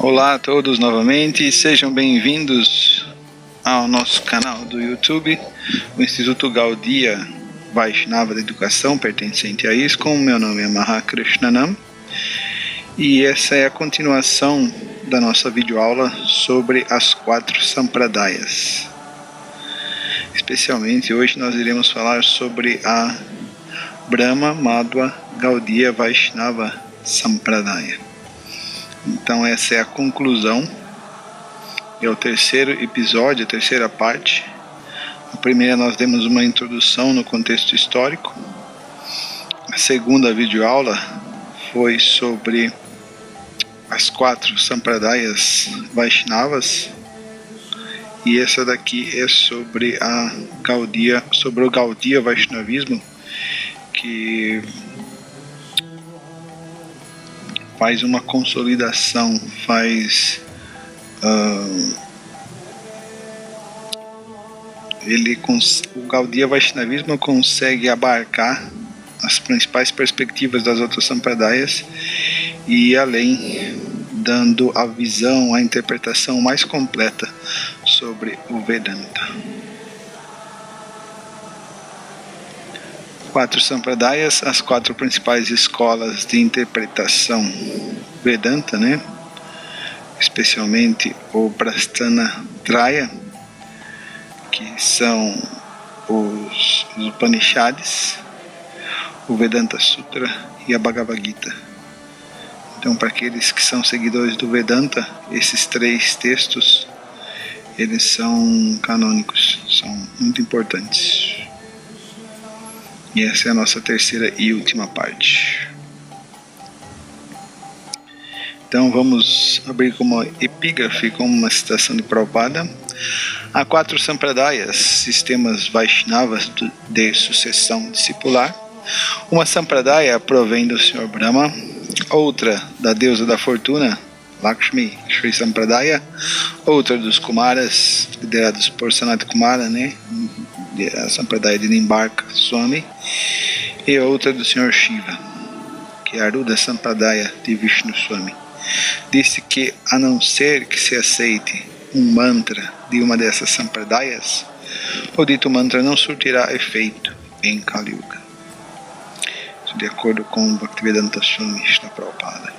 Olá a todos novamente, sejam bem-vindos ao nosso canal do YouTube, o Instituto Gaudiya Vaishnava de Educação, pertencente a ISKCON. Meu nome é Mahakrishnanam e essa é a continuação da nossa videoaula sobre as 4 Sampradayas. Especialmente hoje nós iremos falar sobre a Brahma Madhva Gaudiya Vaishnava Sampradaya. Então essa é a conclusão, é o terceiro episódio, a terceira parte. A primeira nós demos uma introdução no contexto histórico. A segunda videoaula foi sobre as 4 Sampradayas Vaishnavas. E essa daqui é sobre o Gaudiya Vaishnavismo, que faz uma consolidação, o Gaudiya Vaishnavismo consegue abarcar as principais perspectivas das outras Sampradayas e ir além, dando a visão, a interpretação mais completa sobre o Vedanta. 4 Sampradayas, as 4 principais escolas de interpretação Vedanta, especialmente o Prasthana Traya, que são os Upanishads, o Vedanta Sutra e a Bhagavad Gita. Então, para aqueles que são seguidores do Vedanta, esses 3 textos, eles são canônicos, são muito importantes. E essa é a nossa terceira e última parte. Então vamos abrir com uma epígrafe, com uma citação de Prabhupada. Há 4 Sampradayas, sistemas Vaishnavas de sucessão discipular. Uma Sampradaya provém do Sr. Brahma, outra da deusa da fortuna, Lakshmi Shri Sampradaya, outra dos Kumaras, liderados por Sanat Kumara, a Sampradaya de Nimbarka Swami, e outra do Sr. Shiva, que é a Aruda Sampradaya de Vishnu Swami. Disse que, a não ser que se aceite um mantra de uma dessas Sampradayas, o dito mantra não surtirá efeito em Kali Yuga. Isso de acordo com Bhaktivedanta Swami Krishna Prabhupada.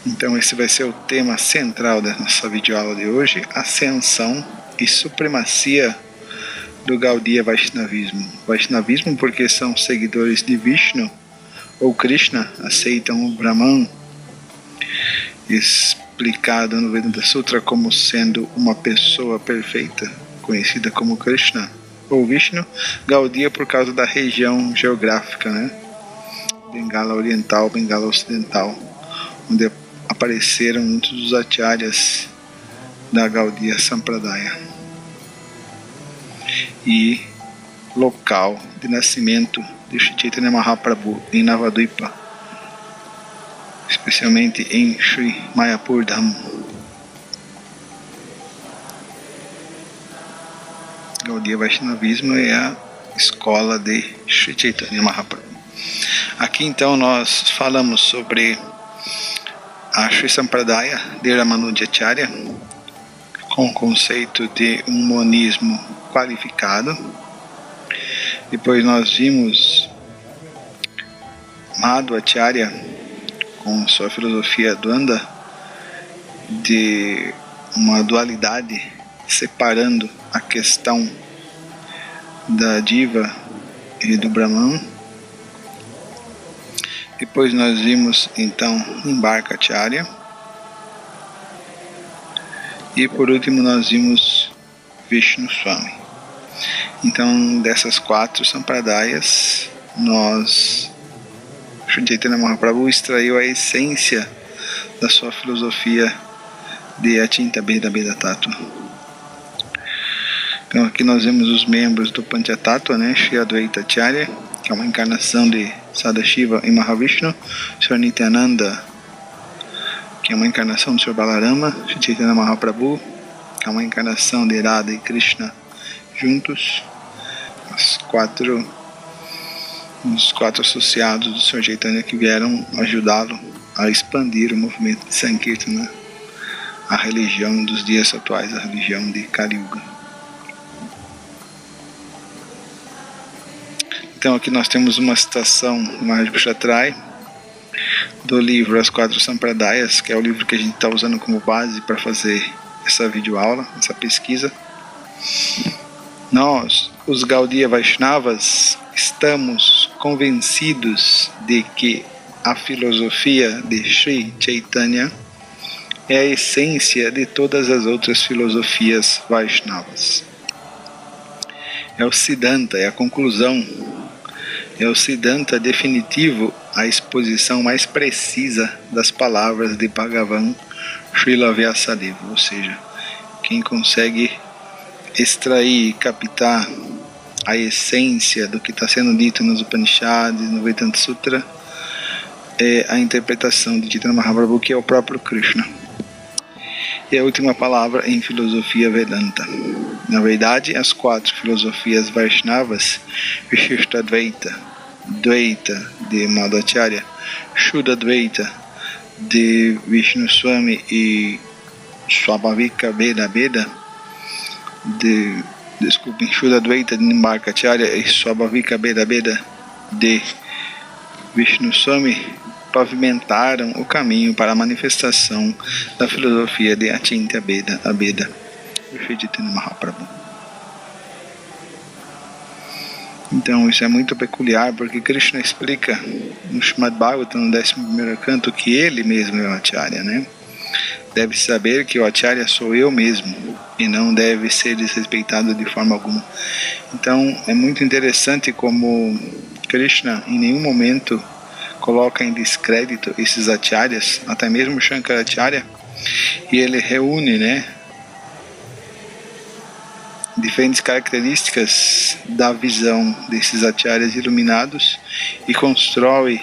Então esse vai ser o tema central da nossa videoaula de hoje: ascensão e supremacia do Gaudiya Vaishnavismo. Vaishnavismo porque são seguidores de Vishnu ou Krishna, aceitam o Brahman, explicado no Vedanta Sutra como sendo uma pessoa perfeita, conhecida como Krishna ou Vishnu. Gaudiya por causa da região geográfica, Bengala Oriental, Bengala Ocidental, onde apareceram muitos dos acharyas da Gaudiya Sampradaya, e local de nascimento de Sri Chaitanya Mahaprabhu em Navadvipa, especialmente em Sri Mayapur Dham. Gaudiya Vaishnavismo é a escola de Sri Chaitanya Mahaprabhu. Aqui então nós falamos sobre a Sri Sampradaya de Ramanujacharya, com o conceito de um monismo qualificado. Depois nós vimos Madhvacharya com sua filosofia Dvanda, de uma dualidade separando a questão da Diva e do Brahman. Depois nós vimos então Nimbarkacharya. E por último nós vimos Vishnu Swami. Então dessas 4 Sampradayas, Sri Chaitanya Mahaprabhu extraiu a essência da sua filosofia de Achinta Bheda Bheda Tattva. Então aqui nós vemos os membros do Panchatattva, Sri Advaita Acharya, que é uma encarnação de Sadashiva e Mahavishnu, Sr. Nityananda, que é uma encarnação do Sr. Balarama, Sri Chaitanya Mahaprabhu, que é uma encarnação de Radha e Krishna juntos, os 4 associados do Sr. Chaitanya que vieram ajudá-lo a expandir o movimento de Sankirtana, a religião dos dias atuais, a religião de Kali Yuga. Então aqui nós temos uma citação do Maharaj Bhattatrai do livro As Quatro Sampradayas, que é o livro que a gente está usando como base para fazer essa videoaula, essa pesquisa. Nós, os Gaudiya Vaishnavas, estamos convencidos de que a filosofia de Sri Chaitanya é a essência de todas as outras filosofias Vaishnavas. É o Siddhanta, é a conclusão, é o Siddhanta definitivo, a exposição mais precisa das palavras de Bhagavan Srila Vyasadeva, ou seja, quem consegue extrair e captar a essência do que está sendo dito nos Upanishads, no Vedanta Sutra, é a interpretação de Chaitanya Mahaprabhu, que é o próprio Krishna. E a última palavra em filosofia Vedanta. Na verdade, as quatro filosofias Vaishnavas, Vishishtadvaita, Dvaita de Madhvacharya, Shuddhadvaita de Vishnu Swami e Swabhavika Veda Shuddhadvaita de Nimbarkacharya e Swabhavika Veda de Vishnu Swami pavimentaram o caminho para a manifestação da filosofia de Achintya Abheda, Sri Chaitanya Mahaprabhu. Então isso é muito peculiar, porque Krishna explica no Srimad Bhagavatam, no 11º canto, que ele mesmo é o Acharya, né? Deve saber que o Acharya sou eu mesmo, e não deve ser desrespeitado de forma alguma. Então é muito interessante como Krishna em nenhum momento coloca em descrédito esses acharyas, até mesmo Shankaracharya, e ele reúne, né, diferentes características da visão desses acharyas iluminados e constrói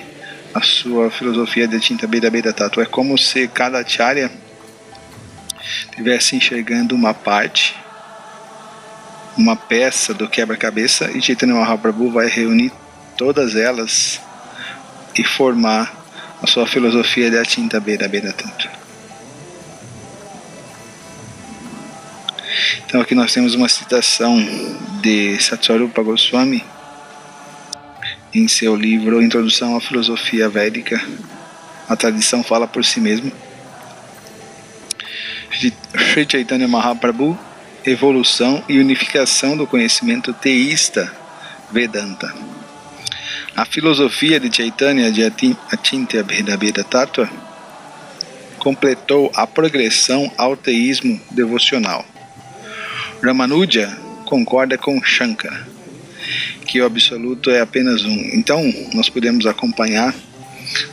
a sua filosofia de Achintya Abheda Tattva. É como se cada acharya estivesse enxergando uma parte, uma peça do quebra-cabeça, e Chaitanya Mahaprabhu vai reunir todas elas e formar a sua filosofia de Achintya Abheda Tattva. Então aqui nós temos uma citação de Satsvarupa Goswami em seu livro Introdução à Filosofia Védica. A tradição fala por si mesma. Sri Chaitanya Mahaprabhu, evolução e unificação do conhecimento teísta Vedanta. A filosofia de Chaitanya de Achintya Abheda Tattva completou a progressão ao teísmo devocional. Ramanuja concorda com Shankara, que o absoluto é apenas um. Então, nós podemos acompanhar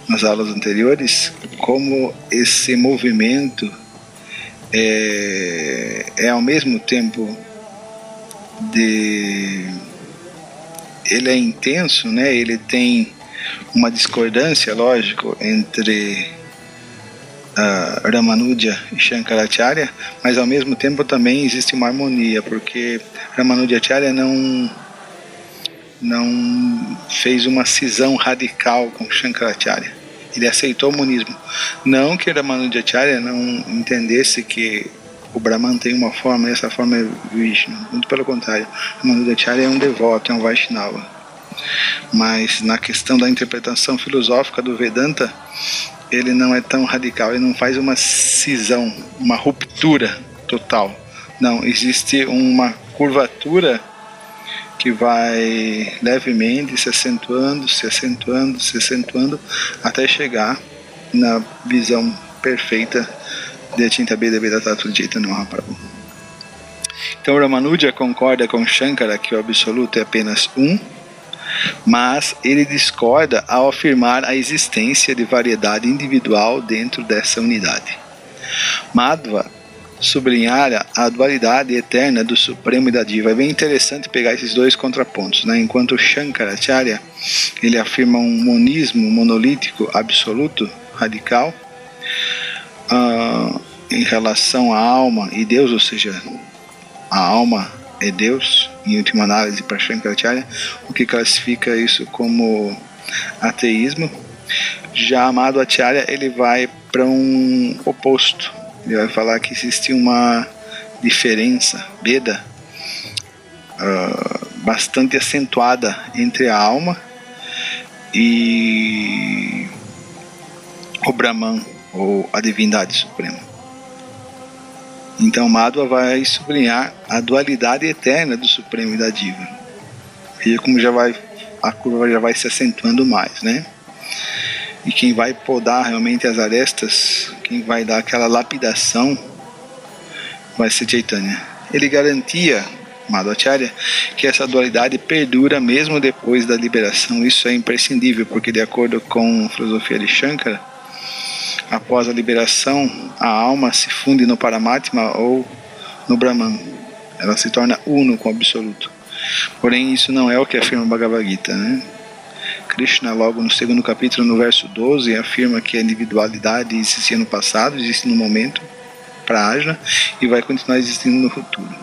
nas aulas anteriores como esse movimento é ao mesmo tempo ele é intenso, né? Ele tem uma discordância, lógico, entre Ramanuja e Shankaracharya, mas ao mesmo tempo também existe uma harmonia, porque Ramanujacharya não fez uma cisão radical com Shankaracharya. Ele aceitou o monismo. Não que Ramanujacharya não entendesse que o Brahman tem uma forma e essa forma é Vishnu. Muito pelo contrário. Ramanujacharya é um devoto, é um Vaishnava. Mas na questão da interpretação filosófica do Vedanta, ele não é tão radical, ele não faz uma cisão, uma ruptura total. Não, existe uma curvatura que vai levemente se acentuando, até chegar na visão perfeita de Achintya Abheda Tattva de Chaitanya Mahaprabhu. Então Ramanuja concorda com Shankara que o absoluto é apenas um, mas ele discorda ao afirmar a existência de variedade individual dentro dessa unidade. Madhva sublinhara a dualidade eterna do Supremo e da Diva. É bem interessante pegar esses dois contrapontos, né? Enquanto Shankaracharya ele afirma um monismo monolítico absoluto, radical, em relação à alma e Deus, ou seja, a alma é Deus, em última análise para Shankaracharya, o que classifica isso como ateísmo. Já Madhvacharya, ele vai para um oposto. Ele vai falar que existe uma diferença, Veda, bastante acentuada entre a alma e o Brahman, ou a divindade suprema. Então Madhva vai sublinhar a dualidade eterna do Supremo e da Diva. Veja como a curva já vai se acentuando mais, né? E quem vai podar realmente as arestas, quem vai dar aquela lapidação, vai ser Chaitanya. Ele garantia, Madhvacharya, que essa dualidade perdura mesmo depois da liberação. Isso é imprescindível, porque de acordo com a filosofia de Shankara, após a liberação, a alma se funde no Paramatma ou no Brahman. Ela se torna uno com o Absoluto. Porém, isso não é o que afirma o Bhagavad Gita, né? Krishna, logo no segundo capítulo, no verso 12, afirma que a individualidade existia no passado, existe no momento, prajna, e vai continuar existindo no futuro.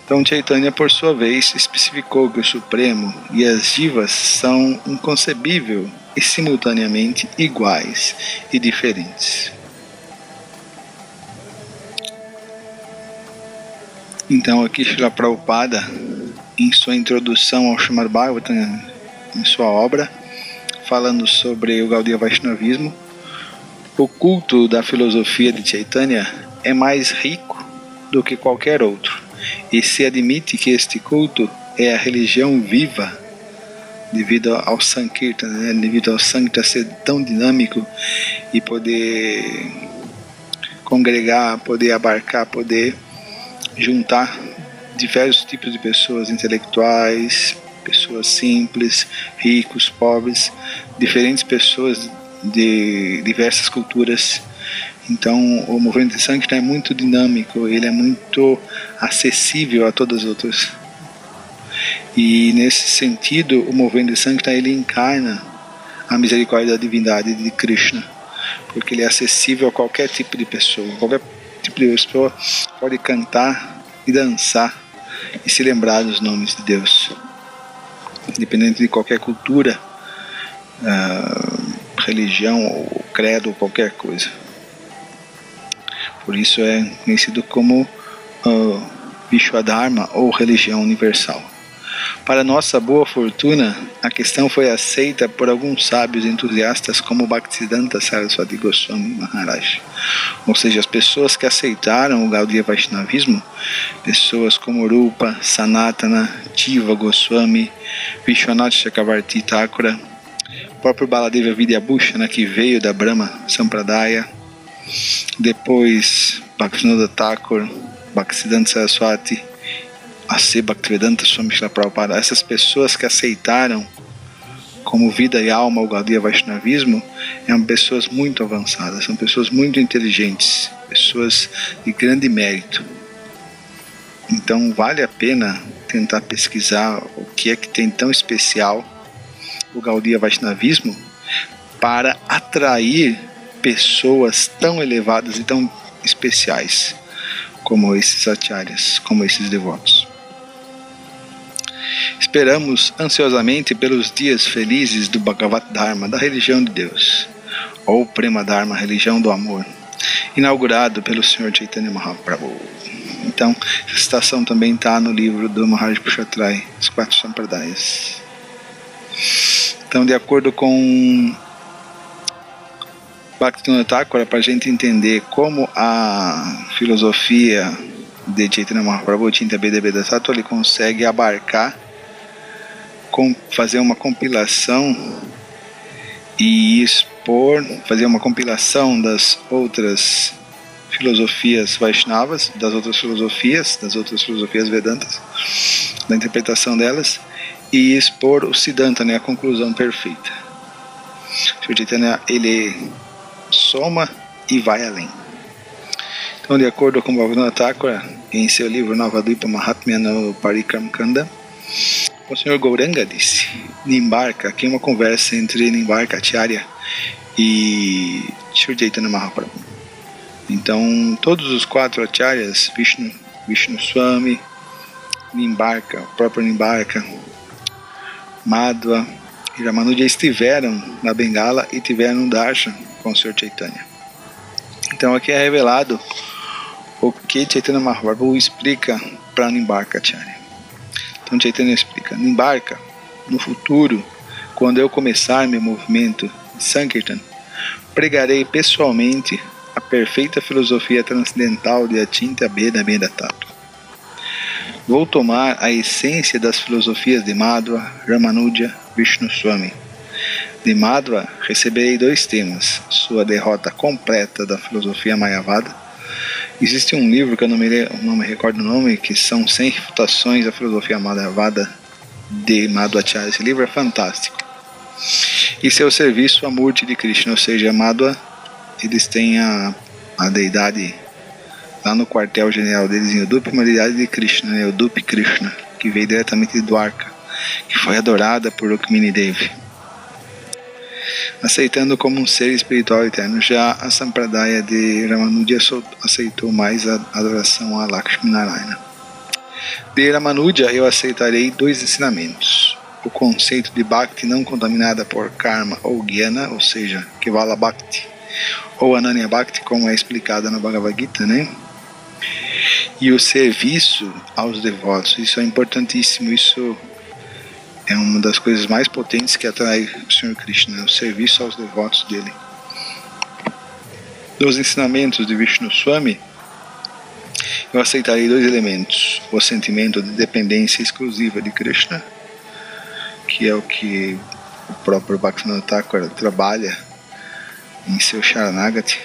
Então Chaitanya, por sua vez, especificou que o Supremo e as Jivas são inconcebível e simultaneamente iguais e diferentes. Então aqui Srila Prabhupada, em sua introdução ao Srimad Bhagavatam, em sua obra, falando sobre o Gaudiya Vaishnavismo, o culto da filosofia de Chaitanya é mais rico do que qualquer outro, e se admite que este culto é a religião viva, devido ao Sankirtan, né? Devido ao Sankirtan ser tão dinâmico e poder congregar, poder abarcar, poder juntar diversos tipos de pessoas, intelectuais, pessoas simples, ricos, pobres, diferentes pessoas de diversas culturas. Então o movimento de Sankirtan é muito dinâmico, ele é muito acessível a todas as outras. E nesse sentido, o movimento de Sankirtan, ele encarna a misericórdia da divindade de Krishna, porque ele é acessível a qualquer tipo de pessoa. Qualquer tipo de pessoa pode cantar e dançar e se lembrar dos nomes de Deus, independente de qualquer cultura, religião ou credo ou qualquer coisa. Por isso é conhecido como Vishwadharma, ou religião universal. Para nossa boa fortuna, a questão foi aceita por alguns sábios entusiastas como Bhaktisiddhanta Saraswati Goswami Maharaj. Ou seja, as pessoas que aceitaram o Gaudiya Vaishnavismo, pessoas como Rupa, Sanatana, Jiva Goswami, Vishwanath Chakravarti Thakura, o próprio Baladeva Vidyabhushana, que veio da Brahma Sampradaya, depois Bhaktivinoda Thakur, Bhaktisiddhanta Saraswati, A.C. Bhaktivedanta Swami Srila Prabhupada, essas pessoas que aceitaram como vida e alma o Gaudiya Vaishnavismo, são pessoas muito avançadas, são pessoas muito inteligentes, pessoas de grande mérito. Então vale a pena tentar pesquisar o que é que tem tão especial o Gaudiya Vaishnavismo para atrair pessoas tão elevadas e tão especiais como esses acharyas, como esses devotos. Esperamos ansiosamente pelos dias felizes do Bhagavat Dharma, da religião de Deus, ou Prema Dharma, religião do amor, inaugurado pelo Sr. Chaitanya Mahaprabhu. Então, essa citação também está no livro do Maharaj Pushatrai, Os Quatro Sampradayas. Então, de acordo com Bhaktivinoda Thakur, para a gente entender como a filosofia de Chaitanya Mahaprabhu, Chinta Beda Beda Tattva, ele consegue abarcar, fazer uma compilação e expor, fazer uma compilação das outras filosofias Vaishnavas, das outras filosofias Vedantas, da interpretação delas, e expor o Siddhanta, né, a conclusão perfeita. O Chaitanya, ele soma e vai além. Então, de acordo com Bhaktivinoda Thakur, em seu livro Navadvipa Mahatmya no Parikram Kanda, o Sr. Gauranga disse: Nimbarka, aqui é uma conversa entre Nimbarka Acharya e Sri Chaitanya Mahaprabhu. Então, todos os quatro acharyas, Vishnu Swami, Nimbarka, o próprio Nimbarka, Madhva e Ramanuja estiveram na Bengala e tiveram um darshan com o Sr. Chaitanya. Então aqui é revelado o que Chaitanya Mahaprabhu explica para Nimbarka Acharya. Então Chaitanya explica: Nimbarka, no futuro, quando eu começar meu movimento de Sankirtan, pregarei pessoalmente a perfeita filosofia transcendental de Achintya Bheda Bheda Tattva. Vou tomar a essência das filosofias de Madhva, Ramanuja, Vishnu Swami. De Madhva receberei 2 temas: sua derrota completa da filosofia Mayavada. Existe um livro que eu não me recordo o nome, que são 100 refutações da filosofia Mayavada de Madhvacharya. Esse livro é fantástico. E seu serviço à Murti de Krishna, ou seja, Madhva, eles têm a deidade lá no quartel-general deles em Udupi, uma deidade de Krishna, né? Udupi Krishna, que veio diretamente de Dwarka, que foi adorada por Rukmini Devi, aceitando como um ser espiritual eterno. Já a Sampradaya de Ramanuja aceitou mais a adoração a Lakshmi Narayana. De Ramanuja eu aceitarei 2 ensinamentos: o conceito de Bhakti não contaminada por Karma ou Jnana, ou seja, Kevala Bhakti, ou Ananya Bhakti, como é explicado na Bhagavad Gita, né? E o serviço aos devotos. Isso é importantíssimo. Isso é uma das coisas mais potentes que atrai o Sr. Krishna, o serviço aos devotos dele. Dos ensinamentos de Vishnu Swami, eu aceitarei 2 elementos: o sentimento de dependência exclusiva de Krishna, que é o que o próprio Bhaktivinoda Thakur trabalha em seu Sharanagati,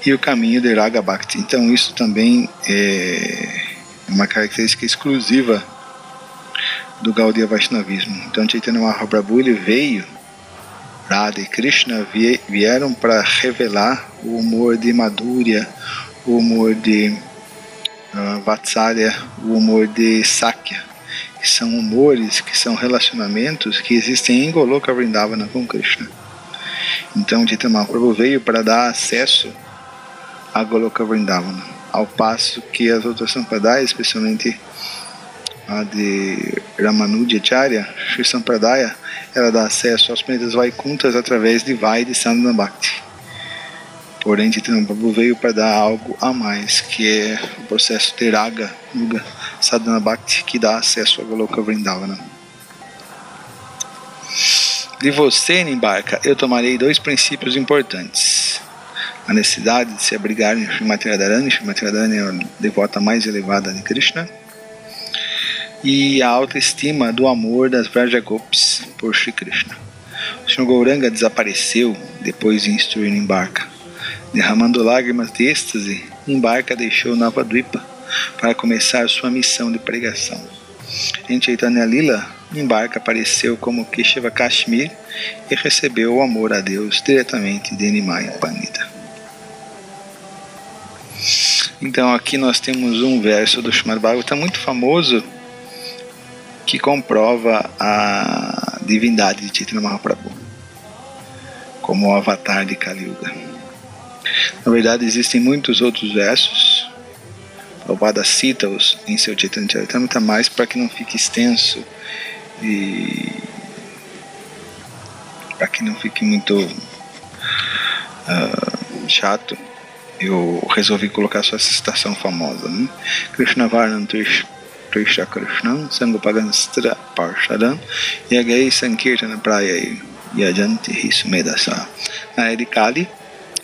e o caminho de Raga Bhakti. Então isso também é uma característica exclusiva do Gaudiya Vaishnavismo. Então Chaitanya Mahaprabhu, ele veio, Radha e Krishna vieram para revelar o humor de Madhurya, o humor de Vatsalya, o humor de Sakya, que são humores, que são relacionamentos que existem em Goloka Vrindavana com Krishna. Então Chaitanya Mahaprabhu veio para dar acesso a Goloka Vrindavana, ao passo que as outras Sampradayas, especialmente a de Ramanuja Acharya, Sri Sampradaya, ela dá acesso aos planetas Vaikunthas através de Vai de Sadhana Bhakti. Porém, Chaitanya Mahaprabhu veio para dar algo a mais, que é o processo de Raga Nuga Sadhana Bhakti, que dá acesso a Goloka Vrindavana. De você, Nimbarka, eu tomarei 2 princípios importantes: a necessidade de se abrigar em Srimati Radharani. Srimati Radharani é a devota mais elevada de Krishna, e a autoestima do amor das Vrajagopis por Shri Krishna. O Sr. Gauranga desapareceu depois de instruir Nimbarka. Derramando lágrimas de êxtase, Nimbarka deixou Navadvipa para começar sua missão de pregação. Em Chaitanya Lila, Nimbarka apareceu como Keshava Kashmir e recebeu o amor a Deus diretamente de Nimai Pandita. Então aqui nós temos um verso do Srimad Bhagavatam muito famoso que comprova a divindade de Chaitanya Mahaprabhu como o avatar de Kali Yuga. Na verdade existem muitos outros versos. Prabhupada cita-os em seu Chaitanya Charitamrita, mais para que não fique extenso e para que não fique muito chato, eu resolvi colocar só essa citação famosa, né? Krishna Varnam Trisha Krishnam Sangopagastra Parshadam Yagai Sankirtana Prayai Yajanti Hisumedasa. Na era de Kali,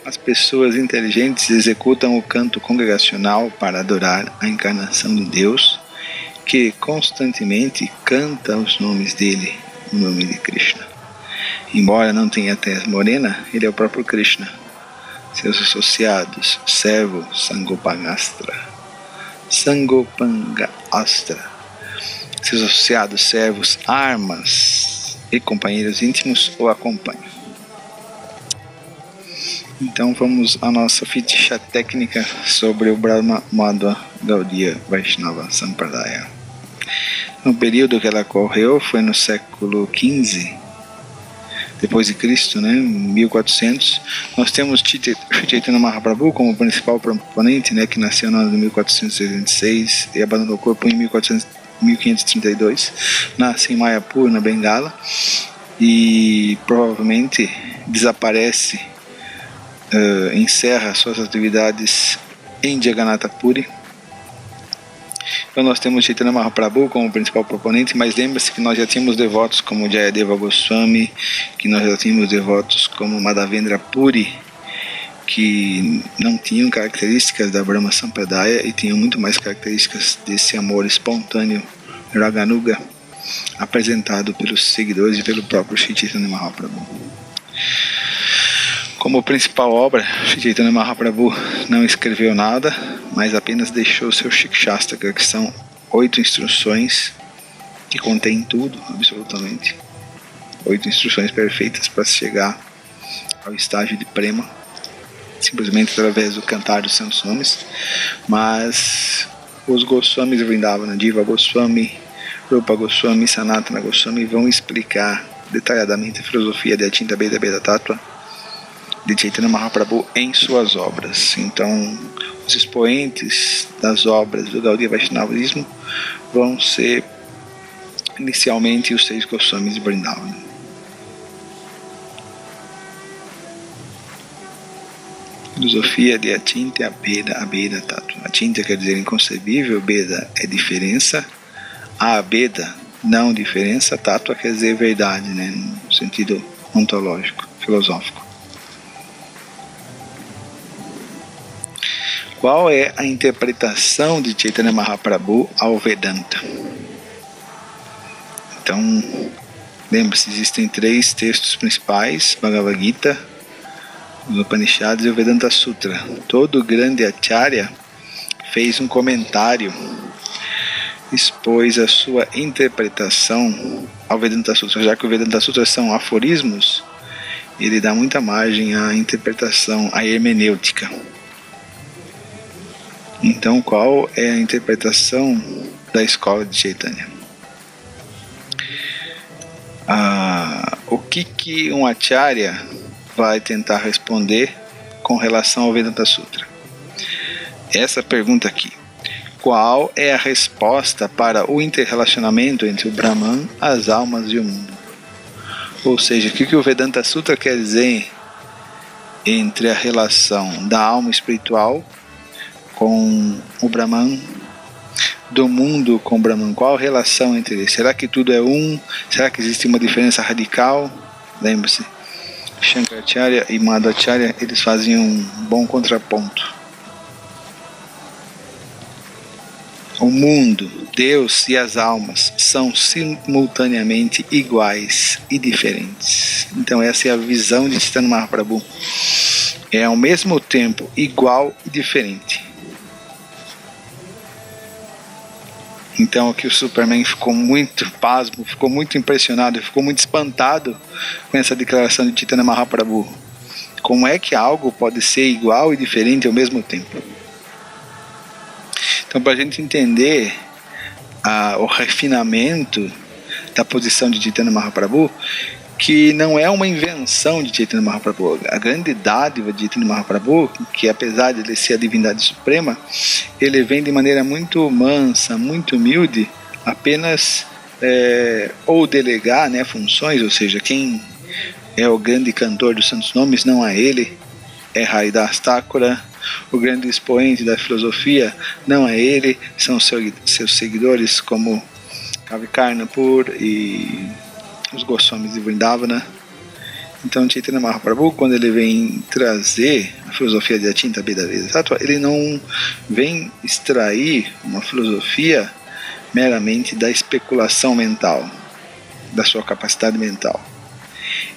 as pessoas inteligentes executam o canto congregacional para adorar a encarnação de Deus, que constantemente canta os nomes dele, o nome de Krishna. Embora não tenha tez morena, ele é o próprio Krishna. Seus associados, servo Sangopangastra. Seus associados, servos, armas e companheiros íntimos o acompanham. Então vamos à nossa ficha técnica sobre o Brahma Madhva Gaudiya Vaishnava Sampradaya. No período que ela ocorreu foi no século XV depois de Cristo, né, 1400. Nós temos Chaitanya Mahaprabhu como principal proponente, né, que nasceu no ano de 1486 e abandonou o corpo em 1532. Nasce em Mayapur, na Bengala. e provavelmente desaparece, encerra suas atividades em Jagannatha Puri. Então nós temos Chaitanya Mahaprabhu como principal proponente, mas lembre-se que nós já tínhamos devotos como Jayadeva Goswami, que nós já tínhamos devotos como Madhavendra Puri, que não tinham características da Brahma Sampradaya e tinham muito mais características desse amor espontâneo Raganuga, apresentado pelos seguidores e pelo próprio Sri Chaitanya Mahaprabhu. Como principal obra, Sri Chaitanya Mahaprabhu não escreveu nada, mas apenas deixou seu Shikshastaka, que são 8 instruções que contém tudo, absolutamente. 8 instruções perfeitas para chegar ao estágio de Prema, simplesmente através do cantar dos seus nomes. Mas os Goswamis Vrindavana, Jiva Goswami, Rupa Goswami, Sanatana Goswami vão explicar detalhadamente a filosofia de Achinta Bheda Bheda Tattva de Chaitanya Mahaprabhu em suas obras. Então, os expoentes das obras do Gaudiya Vaishnavismo vão ser inicialmente os 6 Goswamis de Vrindavan. Filosofia de Achinta Bheda Bheda Tattva. Achinta quer dizer inconcebível, Bheda é diferença, Abheda não diferença, Tattva quer dizer verdade, né, no sentido ontológico, filosófico. Qual é a interpretação de Chaitanya Mahaprabhu ao Vedanta? Então, lembre-se, existem 3 textos principais, Bhagavad Gita, os Upanishads e o Vedanta Sutra. Todo grande acharya fez um comentário, expôs a sua interpretação ao Vedanta Sutra. Já que o Vedanta Sutra são aforismos, ele dá muita margem à interpretação, à hermenêutica. Então, qual é a interpretação da escola de Chaitanya? O que um acharya vai tentar responder com relação ao Vedanta Sutra? Essa pergunta aqui. Qual é a resposta para o interrelacionamento entre o Brahman, as almas e o mundo? Ou seja, o que o Vedanta Sutra quer dizer entre a relação da alma espiritual com o Brahman, do mundo com o Brahman? Qual a relação entre eles? Será que tudo é um? Será que existe uma diferença radical? Lembre-se, Shankaracharya e Madhvacharya, eles faziam um bom contraponto. O mundo, Deus e as almas são simultaneamente iguais e diferentes. Então essa é a visão de Chaitanya Mahaprabhu. É ao mesmo tempo igual e diferente. Então aqui o Superman ficou muito pasmo, ficou muito impressionado, ficou muito espantado com essa declaração de Chaitanya Mahaprabhu. Como é que algo pode ser igual e diferente ao mesmo tempo? Então, para a gente entender o refinamento da posição de Chaitanya Mahaprabhu, que não é uma invenção de Chaitanya Mahaprabhu. A grande dádiva de Chaitanya Mahaprabhu, que apesar de ele ser a divindade suprema, ele vem de maneira muito mansa, muito humilde, apenas ou delegar, né, funções, ou seja, quem é o grande cantor dos santos nomes não é ele, é Haridas Thakura. O grande expoente da filosofia não é ele, são seus seguidores como Kavi Karnapur e os Goswamis de Vrindavana. Então Chaitanya Mahaprabhu, quando ele vem trazer a filosofia de Achinta Bheda Bheda Tattva, ele não vem extrair uma filosofia meramente da especulação mental, da sua capacidade mental.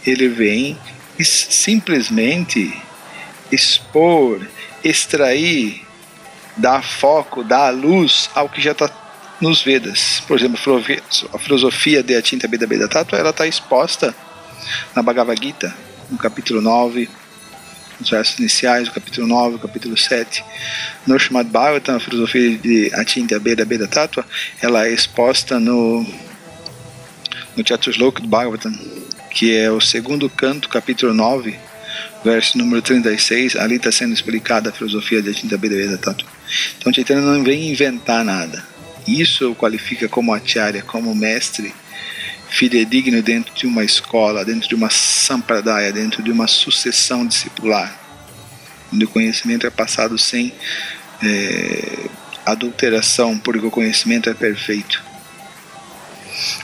Ele vem simplesmente expor, extrair, dar foco, dar luz ao que já está nos Vedas. Por exemplo, a filosofia de Achinta Bheda Bheda Tattva, ela está exposta na Bhagavad Gita, no capítulo 9, nos versos iniciais, no capítulo 9, no capítulo 7. No Srimad Bhagavatam, a filosofia de Achinta Bheda Bheda Tattva, ela é exposta no Chatusloka do Bhagavatam, que é o segundo canto, capítulo 9, verso número 36, ali está sendo explicada a filosofia de Achinta Bheda Bheda Tattva. Então Chaitanya não vem inventar nada. Isso o qualifica como acharya, como mestre fidedigno dentro de uma escola, dentro de uma sampradaya, dentro de uma sucessão discipular, onde o conhecimento é passado sem adulteração, porque o conhecimento é perfeito.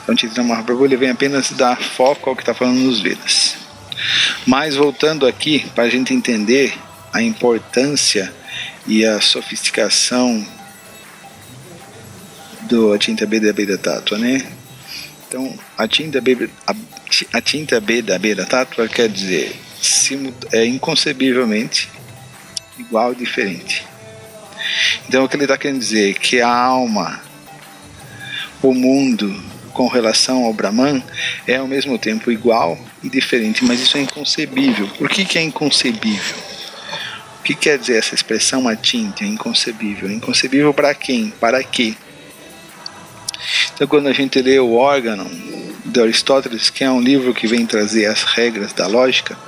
Então Chaitanya Mahaprabhu ele vem apenas dar foco ao que está falando nos Vedas. Mas voltando aqui, para a gente entender a importância e a sofisticação do Achintya Bheda Bheda Tattva, né? Então, Achintya Bheda Bheda Tattva quer dizer inconcebivelmente igual e diferente. Então, o que ele está querendo dizer é que a alma, o mundo, com relação ao Brahman, é ao mesmo tempo igual e diferente, mas isso é inconcebível. Por que é inconcebível? O que quer dizer essa expressão Achintya, inconcebível? Inconcebível para quem? Para quê? Então, quando a gente lê o órgão de Aristóteles, que é um livro que vem trazer as regras da lógica,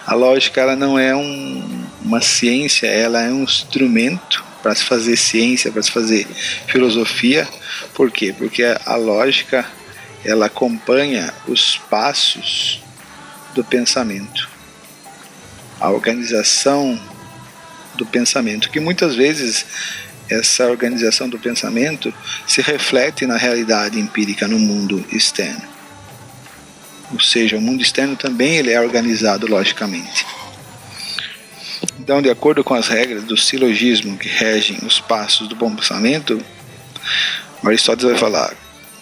a lógica ela não é uma ciência, ela é um instrumento para se fazer ciência, para se fazer filosofia. Por quê? Porque a lógica ela acompanha os passos do pensamento, a organização do pensamento, que muitas vezes essa organização do pensamento se reflete na realidade empírica no mundo externo. Ou seja, o mundo externo também ele é organizado logicamente. Então, de acordo com as regras do silogismo que regem os passos do bom pensamento, Aristóteles vai falar,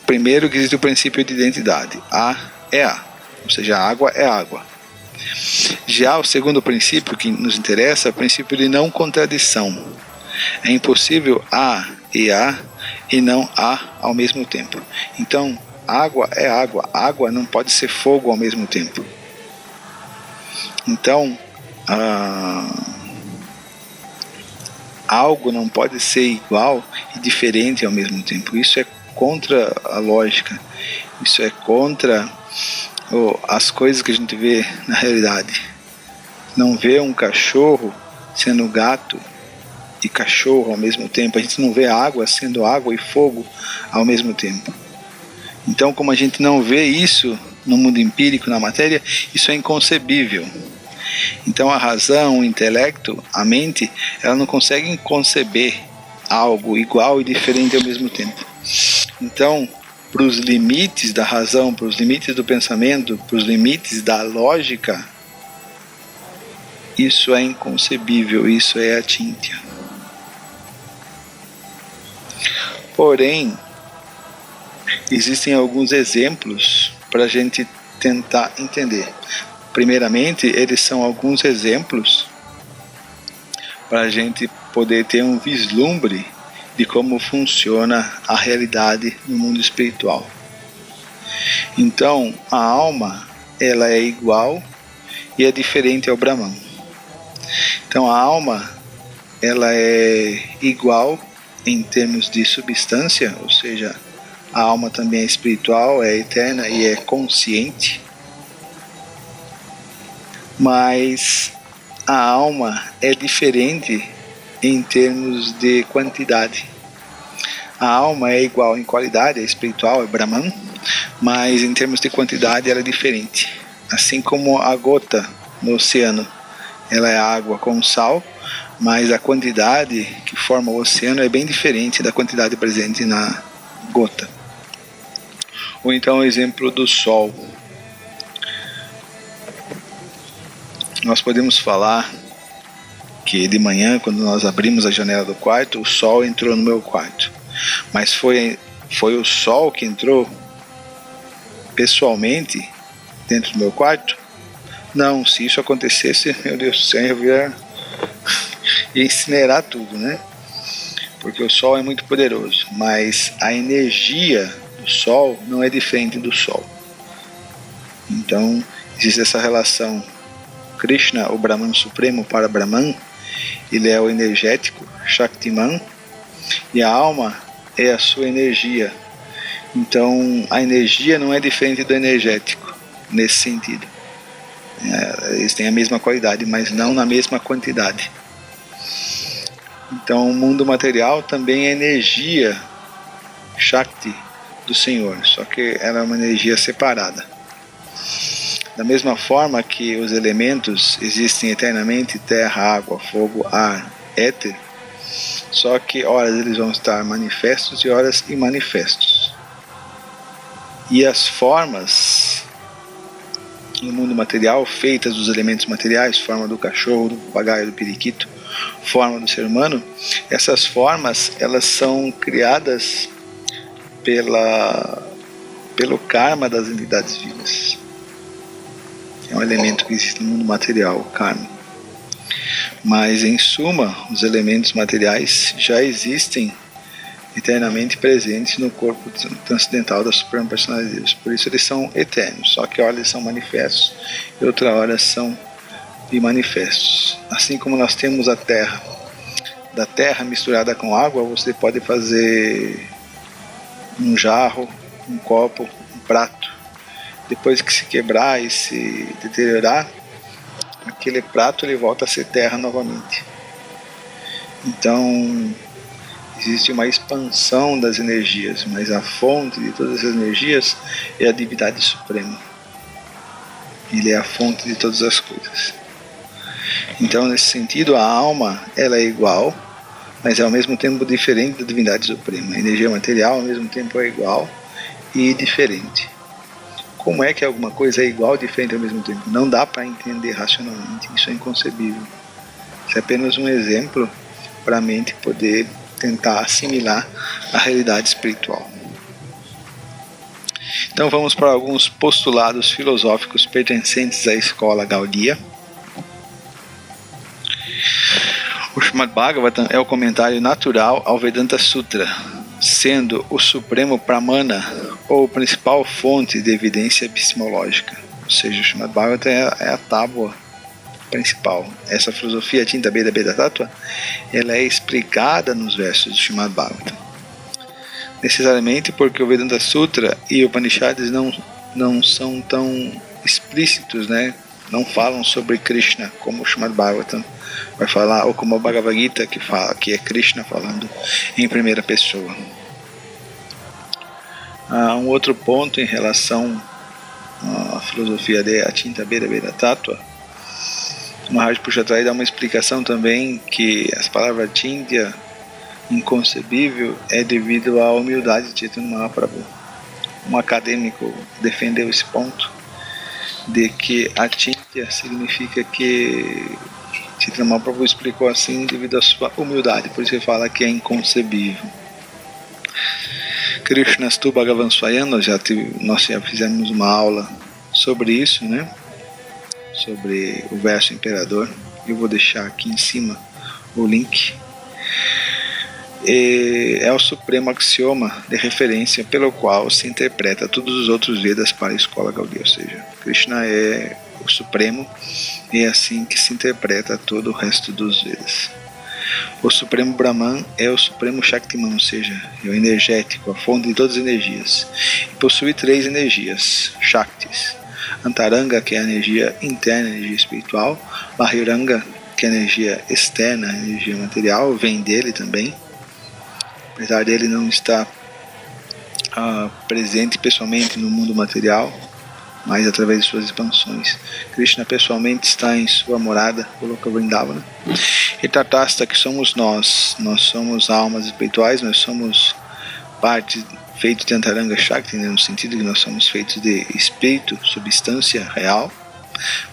primeiro, que existe o princípio de identidade. A é A, ou seja, a água é água. Já o segundo princípio que nos interessa é o princípio de não contradição. É impossível A e não A ao mesmo tempo. Então, água é água. Água não pode ser fogo ao mesmo tempo. Então, algo não pode ser igual e diferente ao mesmo tempo. Isso é contra a lógica. Isso é contra as coisas que a gente vê na realidade. Não vê um cachorro sendo gato e cachorro ao mesmo tempo. A gente não vê água sendo água e fogo ao mesmo tempo. Então, como a gente não vê isso no mundo empírico, na matéria, isso é inconcebível. Então a razão, o intelecto, a mente, ela não consegue conceber algo igual e diferente ao mesmo tempo. Então, para os limites da razão, para os limites do pensamento, para os limites da lógica, isso é inconcebível, isso é Achintya. Porém, existem alguns exemplos para a gente tentar entender. Primeiramente, eles são alguns exemplos para a gente poder ter um vislumbre de como funciona a realidade no mundo espiritual. Então, a alma, ela é igual e é diferente ao Brahman. Então, a alma, ela é igual em termos de substância, ou seja, a alma também é espiritual, é eterna e é consciente. Mas a alma é diferente em termos de quantidade. A alma é igual em qualidade, é espiritual, é Brahman, mas em termos de quantidade ela é diferente. Assim como a gota no oceano, ela é água com sal, mas a quantidade que forma o oceano é bem diferente da quantidade presente na gota. Ou então o exemplo do sol. Nós podemos falar que de manhã, quando nós abrimos a janela do quarto, o sol entrou no meu quarto. Mas foi o sol que entrou pessoalmente dentro do meu quarto? Não, se isso acontecesse, meu Deus do céu, eu ia incinerar tudo, né? Porque o sol é muito poderoso, mas a energia do sol não é diferente do sol. Então, existe essa relação. Krishna, o Brahman Supremo para Brahman, ele é o energético, Shaktiman, e a alma é a sua energia. Então, a energia não é diferente do energético, nesse sentido. Eles têm a mesma qualidade, mas não na mesma quantidade. Então, o mundo material também é energia, Shakti, do Senhor, só que ela é uma energia separada. Da mesma forma que os elementos existem eternamente, terra, água, fogo, ar, éter, só que horas eles vão estar manifestos e horas imanifestos. E as formas no mundo material, feitas dos elementos materiais, forma do cachorro, do papagaio, do periquito, forma do ser humano, essas formas elas são criadas pelo karma das entidades vivas. É um elemento que existe no mundo material, o karma. Mas em suma, os elementos materiais já existem eternamente presentes no corpo transcendental da Suprema Personalidade de Deus. Por isso eles são eternos, só que hora eles são manifestos e outra hora são imanifestos. Assim como nós temos a terra, da terra misturada com água, você pode fazer um jarro, um copo, um prato. Depois que se quebrar e se deteriorar, aquele prato ele volta a ser terra novamente. Então existe uma expansão das energias, mas a fonte de todas as energias é a divindade suprema. Ele é a fonte de todas as coisas. Então, nesse sentido, a alma ela é igual, mas é ao mesmo tempo diferente da divindade suprema. A energia material ao mesmo tempo é igual e diferente. Como é que alguma coisa é igual e diferente ao mesmo tempo? Não dá para entender racionalmente, isso é inconcebível. Isso é apenas um exemplo para a mente poder tentar assimilar a realidade espiritual. Então vamos para alguns postulados filosóficos pertencentes à escola Gaudiya. O Srimad Bhagavatam é o comentário natural ao Vedanta Sutra, sendo o supremo Pramana ou principal fonte de evidência epistemológica. Ou seja, o Srimad Bhagavatam é a tábua principal. Essa filosofia Achinta Bheda Bheda Tattva, ela é explicada nos versos do Srimad Bhagavatam. Necessariamente porque o Vedanta Sutra e o Upanishads não são tão explícitos, né? Não falam sobre Krishna como o Srimad Bhagavatam vai falar, ou como o Bhagavad Gita que é Krishna falando em primeira pessoa. Um outro ponto em relação à filosofia de Achinta Bheda Bheda Tattva, Maharaj Pushatrai dá uma explicação também que as palavras Achintya, inconcebível, é devido à humildade de Chaitanya Mahaprabhu. Um acadêmico defendeu esse ponto de que Achintya significa que Chaitanya Mahaprabhu explicou assim devido à sua humildade, por isso ele fala que é inconcebível. Krishnastu Bhagavan Swayam, nós já fizemos uma aula sobre isso, né? Sobre o verso imperador. Eu vou deixar aqui em cima o link. É o supremo axioma de referência pelo qual se interpreta todos os outros Vedas para a escola Gaudiya, ou seja, Krishna é o supremo e é assim que se interpreta todo o resto dos Vedas. O supremo Brahman é o supremo Shaktiman, ou seja, é o energético, a fonte de todas as energias, e possui 3 energias, Shaktis: Antaranga, que é a energia interna, a energia espiritual; Bahiranga, que é a energia externa, a energia material, vem dele também, apesar dele não estar presente pessoalmente no mundo material, mas através de suas expansões. Krishna pessoalmente está em sua morada, Goloka Vrindavana. E Tatasta, que somos nós somos almas espirituais, nós somos parte feito de Antaranga Shakti, né, no sentido que nós somos feitos de espírito, substância real,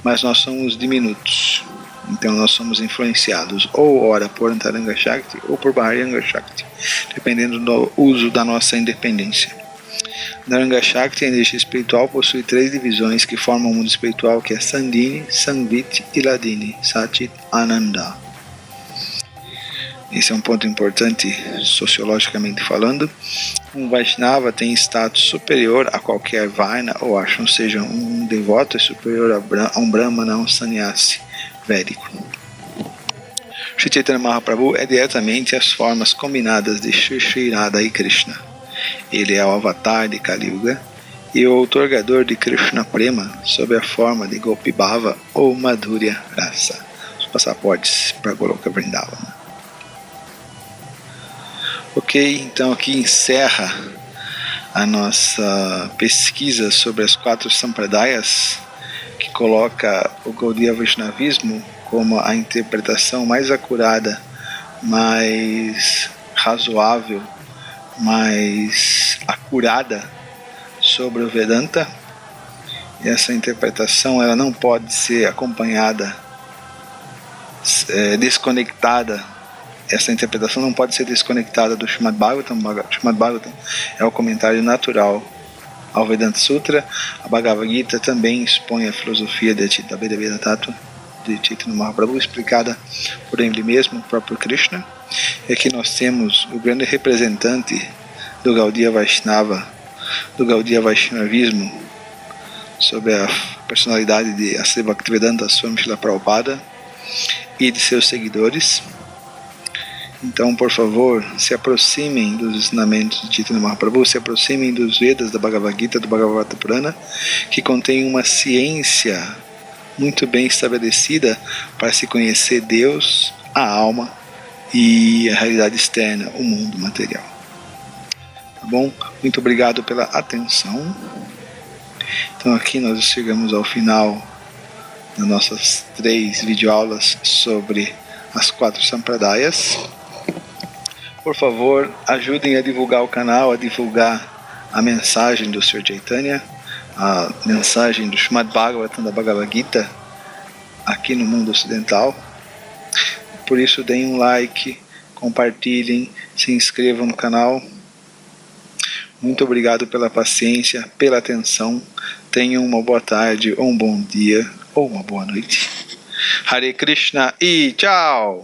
mas nós somos diminutos. Então nós somos influenciados ou ora por Antaranga Shakti ou por Bahiranga Shakti, dependendo do uso da nossa independência. Antaranga Shakti, a energia espiritual, possui 3 divisões que formam o mundo espiritual, que é Sandhini, Samvit e Ladini, Satit, Ananda. Esse é um ponto importante sociologicamente falando. Um Vaishnava tem status superior a qualquer Varna ou ashram, ou seja, um devoto é superior a um Brahmana, um sannyasi védico. Shri Chaitanya Mahaprabhu é diretamente as formas combinadas de Shri Radha e Krishna. Ele é o avatar de Kali Yuga e o outorgador de Krishna Prema sob a forma de Gopi Bhava ou Madhurya Rasa, os passaportes para Goloka Vrindavana. Ok, então aqui encerra a nossa pesquisa sobre as 4 Sampradayas, que coloca o Gaudiya Vaishnavismo como a interpretação mais acurada, mais razoável, mais acurada sobre o Vedanta. E essa interpretação ela não pode ser acompanhada, desconectada. Essa interpretação não pode ser desconectada do Srimad Bhagavatam. Srimad Bhagavatam é o comentário natural ao Vedanta Sutra. A Bhagavad Gita também expõe a filosofia da Advaita Tattva de Chaitanya Mahaprabhu, explicada por ele mesmo, o próprio Krishna. E aqui nós temos o grande representante do Gaudiya Vaishnava, do Gaudiya Vaishnavismo, sobre a personalidade de Asri Bhaktivedanta Swami Srila Prabhupada e de seus seguidores. Então, por favor, se aproximem dos ensinamentos de Chaitanya Mahaprabhu, se aproximem dos Vedas, da Bhagavad Gita, do Bhagavata Purana, que contém uma ciência muito bem estabelecida para se conhecer Deus, a alma e a realidade externa, o mundo material. Tá bom? Muito obrigado pela atenção. Então aqui nós chegamos ao final das nossas 3 videoaulas sobre as 4 Sampradayas. Por favor, ajudem a divulgar o canal, a divulgar a mensagem do Sr. Chaitanya, a mensagem do Srimad Bhagavatam, da Bhagavad Gita, aqui no mundo ocidental. Por isso, deem um like, compartilhem, se inscrevam no canal. Muito obrigado pela paciência, pela atenção. Tenham uma boa tarde, ou um bom dia, ou uma boa noite. Hare Krishna e tchau!